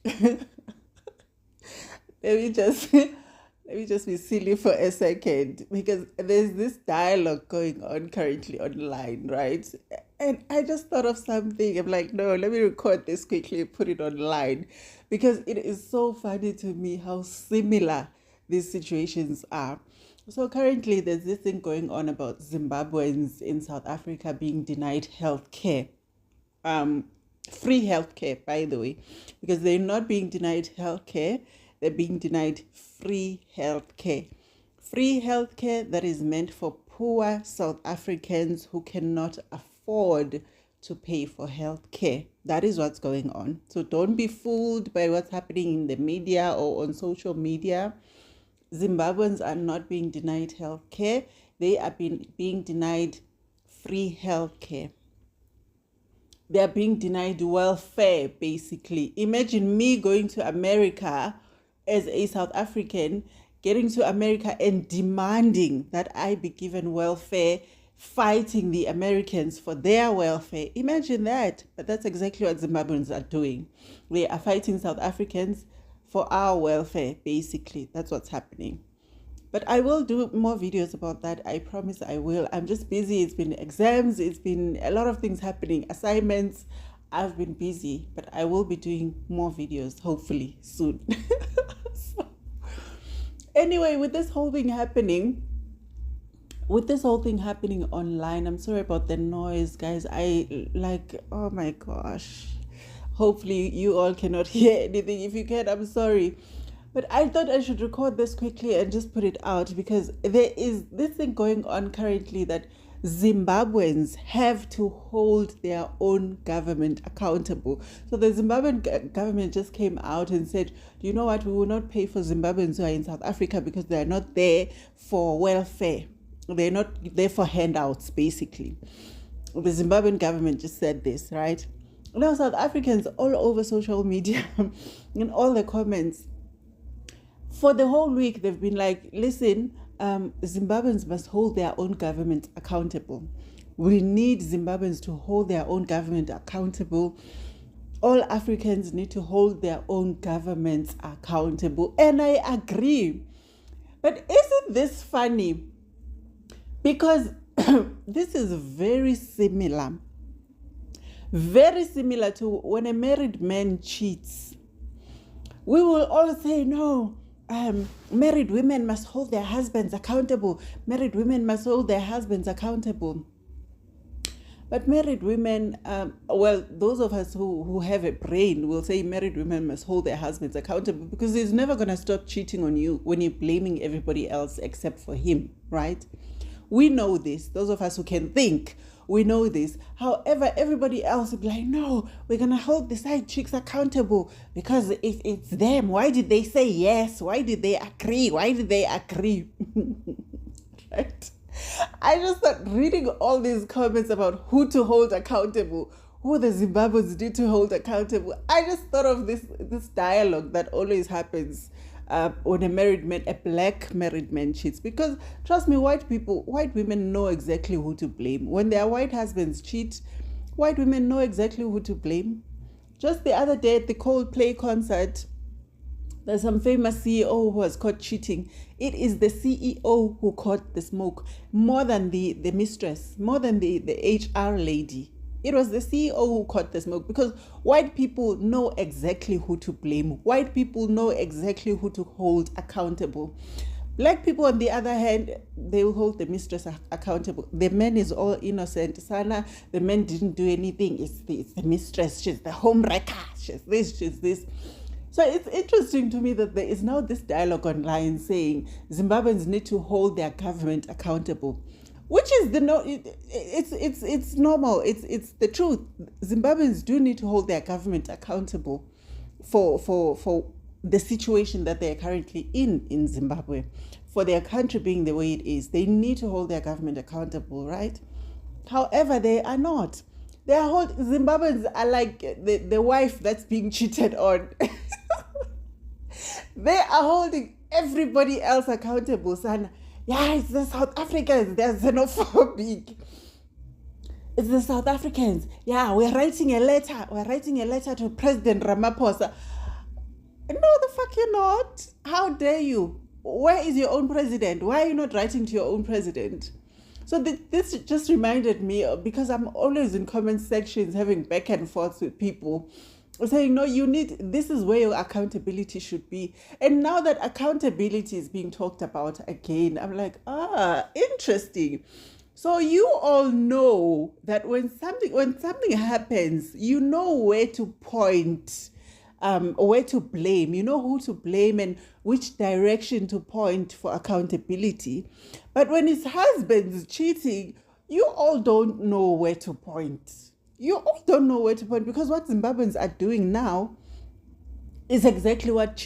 Let me just let me just be silly for a second because there's this dialogue going on currently online, right? And I just thought of something. I'm like, no, let me record this quickly, put it online because it is so funny to me how similar these situations are. So currently there's this thing going on about Zimbabweans in South Africa being denied health care, um, free healthcare, by the way, because they're not being denied healthcare, they're being denied free healthcare. Free healthcare that is meant for poor South Africans who cannot afford to pay for healthcare. That is what's going on. So don't be fooled by what's happening in the media or on social media. Zimbabweans are not being denied healthcare, they are being denied free healthcare. They are being denied welfare, basically. Imagine me going to America as a South African, getting to America and demanding that I be given welfare, fighting the Americans for their welfare. Imagine that. But that's exactly what Zimbabweans are doing. They are fighting South Africans for our welfare, basically. That's what's happening. But I will do more videos about that. I promise I will. I'm just busy. It's been exams. It's been a lot of things happening. Assignments. I've been busy. But I will be doing more videos, hopefully, soon. So, anyway, with this whole thing happening online, I'm sorry about the noise, guys. Oh my gosh. Hopefully you all cannot hear anything. If you can, I'm sorry. But I thought I should record this quickly and just put it out because there is this thing going on currently that Zimbabweans have to hold their own government accountable. So the Zimbabwean government just came out and said, you know what, we will not pay for Zimbabweans who are in South Africa because they are not there for welfare. They're not there for handouts, basically. The Zimbabwean government just said this, right? Now South Africans all over social media in all the comments for the whole week, they've been like, listen, Zimbabweans must hold their own government accountable. We need Zimbabweans to hold their own government accountable. All Africans need to hold their own governments accountable. And I agree. But isn't this funny? Because this is very similar to when a married man cheats. We will all say, no, married women must hold their husbands accountable. Married women must hold their husbands accountable. But married women, those of us who have a brain will say married women must hold their husbands accountable because he's never going to stop cheating on you when you're blaming everybody else except for him, right? We know this. Those of us who can think, we know this. However, everybody else will be like, no, we're going to hold the side chicks accountable because it's them. Why did they say yes? Why did they agree? Right? I just started reading all these comments about who to hold accountable, who the Zimbabweans need to hold accountable. I just thought of this dialogue that always happens when a black married man cheats. Because trust me, white women know exactly who to blame. When their white husbands cheat, white women know exactly who to blame. Just the other day at the Coldplay concert, there's some famous CEO who was caught cheating. It is the CEO who caught the smoke more than the mistress, more than the HR lady. It was the CEO who caught the smoke because white people know exactly who to blame. White people know exactly who to hold accountable. Black people, on the other hand, they will hold the mistress accountable. The man is all innocent. Sana, the man didn't do anything. It's the mistress. She's the home wrecker. She's this. So it's interesting to me that there is now this dialogue online saying Zimbabweans need to hold their government accountable, which is it's normal. It's the truth. Zimbabweans do need to hold their government accountable for the situation that they're currently in Zimbabwe, for their country being the way it is. They need to hold their government accountable, right? However, they are not. Zimbabweans are like the wife that's being cheated on. They are holding everybody else accountable, son. Yeah, it's the South Africans. They're xenophobic. It's the South Africans. Yeah, we're writing a letter. We're writing a letter to President Ramaphosa. No, the fuck you're not. How dare you? Where is your own president? Why are you not writing to your own president? So this just reminded me because I'm always in comment sections having back and forth with people saying, no, this is where your accountability should be. And now that accountability is being talked about again, I'm like, interesting. So you all know that when something happens, you know where to point, where to blame. You know who to blame and which direction to point for accountability. But when his husband's cheating, you all don't know where to point. You all don't know where to point because what Zimbabweans are doing now is exactly what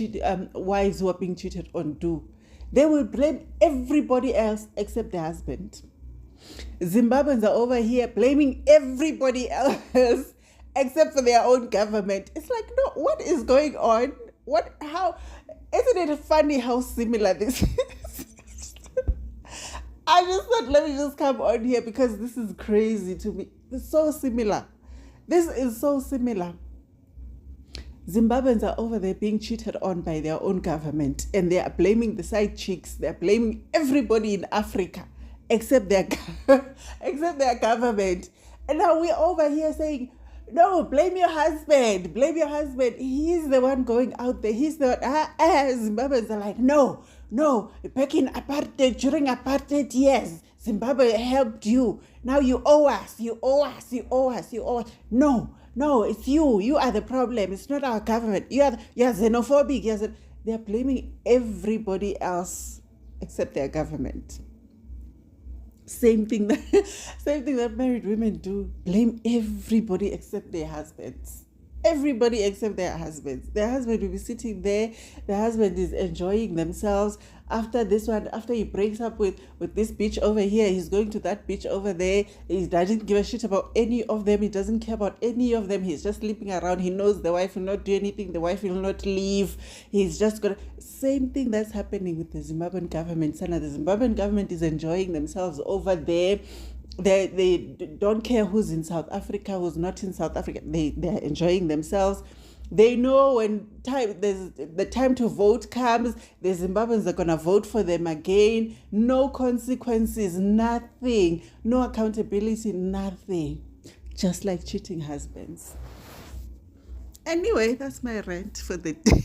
wives who are being cheated on do. They will blame everybody else except the husband. Zimbabweans are over here blaming everybody else except for their own government. It's like, no, what is going on? How, isn't it funny how similar this is? I just thought, let me just come on here because this is crazy to me. It's so similar. This is so similar. Zimbabweans are over there being cheated on by their own government and they are blaming the side chicks. They're blaming everybody in Africa except their government. And now we're over here saying, no, blame your husband. Blame your husband. He's the one going out there. He's the one. Zimbabweans are like, no. Back in apartheid, during apartheid, yes, Zimbabwe helped you. Now you owe us. No, it's you. You are the problem. It's not our government. You're xenophobic. They're blaming everybody else except their government. Same thing that married women do. Blame everybody except their husbands. Everybody except their husbands. Their husband will be sitting there. Their husband is enjoying themselves. After this one, after he breaks up with this bitch over here, he's going to that bitch over there. He doesn't give a shit about any of them. He doesn't care about any of them. He's just sleeping around. He knows the wife will not do anything. The wife will not leave. He's just gonna... Same thing that's happening with the Zimbabwean government. Sana, the Zimbabwean government is enjoying themselves over there. They don't care who's in South Africa, who's not in South Africa. They're enjoying themselves. They know when the time to vote comes, the Zimbabweans are going to vote for them again. No consequences, nothing. No accountability, nothing. Just like cheating husbands. Anyway, that's my rant for the day.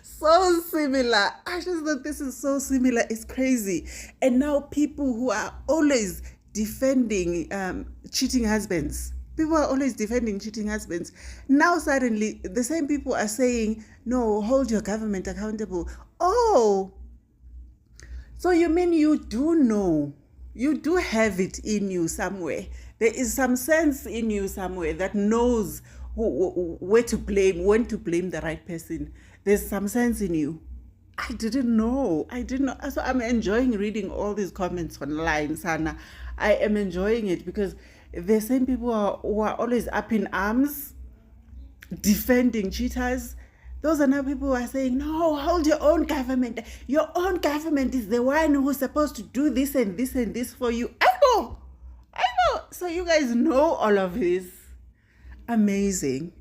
So similar. I just thought this is so similar. It's crazy. And now people who are always defending cheating husbands. People are always defending cheating husbands. Now suddenly the same people are saying, no, hold your government accountable. Oh, so you mean you do know, you do have it in you somewhere. There is some sense in you somewhere that knows where to blame, when to blame the right person. There's some sense in you. I didn't know. So I'm enjoying reading all these comments online, Sana. I am enjoying it because the same people who are always up in arms, defending cheaters. Those are now people who are saying, no, hold your own government. Your own government is the one who's supposed to do this and this and this for you. I know. So you guys know all of this. Amazing.